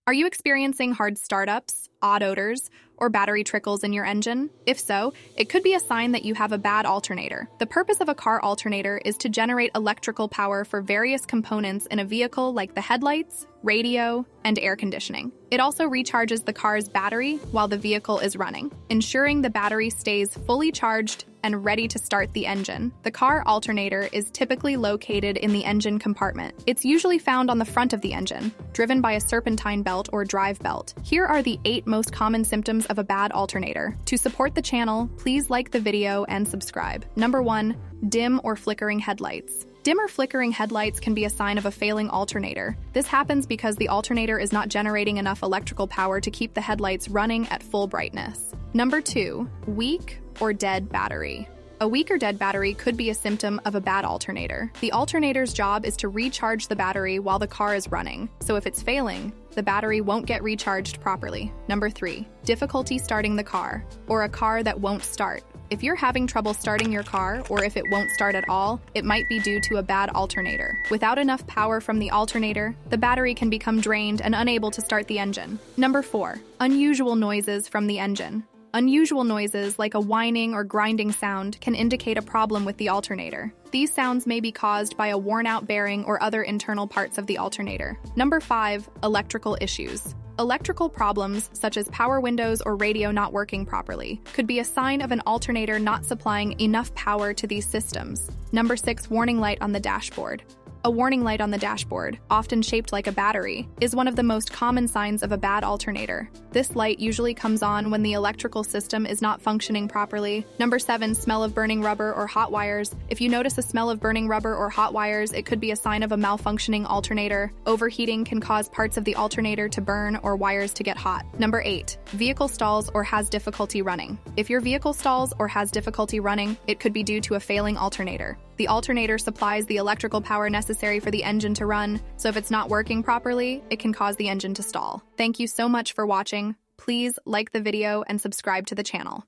Are you experiencing hard startups, odd odors, or battery trickles in your engine? If so, it could be a sign that you have a bad alternator. The purpose of a car alternator is to generate electrical power for various components in a vehicle like the headlights, radio, and air conditioning. It also recharges the car's battery while the vehicle is running, ensuring the battery stays fully charged and ready to start the engine. The car alternator is typically located in the engine compartment. It's usually found on the front of the engine, driven by a serpentine belt or drive belt. Here are the 8 most common symptoms of a bad alternator. To support the channel, please like the video and subscribe. Number 1. Dim or flickering headlights. Dim or flickering headlights can be a sign of a failing alternator. This happens because the alternator is not generating enough electrical power to keep the headlights running at full brightness. Number 2. Weak or dead battery. A weak or dead battery could be a symptom of a bad alternator. The alternator's job is to recharge the battery while the car is running, so if it's failing, the battery won't get recharged properly. Number 3. Difficulty starting the car, or a car that won't start. If you're having trouble starting your car, or if it won't start at all, it might be due to a bad alternator. Without enough power from the alternator, the battery can become drained and unable to start the engine. Number 4. Unusual noises from the engine. Unusual noises, like a whining or grinding sound, can indicate a problem with the alternator. These sounds may be caused by a worn-out bearing or other internal parts of the alternator. Number 5. Electrical issues. Electrical problems, such as power windows or radio not working properly, could be a sign of an alternator not supplying enough power to these systems. Number 6. Warning light on the dashboard. A warning light on the dashboard, often shaped like a battery, is one of the most common signs of a bad alternator. This light usually comes on when the electrical system is not functioning properly. Number 7. Smell of burning rubber or hot wires. If you notice a smell of burning rubber or hot wires, it could be a sign of a malfunctioning alternator. Overheating can cause parts of the alternator to burn or wires to get hot. Number 8. Vehicle stalls or has difficulty running. If your vehicle stalls or has difficulty running, it could be due to a failing alternator. The alternator supplies the electrical power necessary for the engine to run, so if it's not working properly, it can cause the engine to stall. Thank you so much for watching. Please like the video and subscribe to the channel.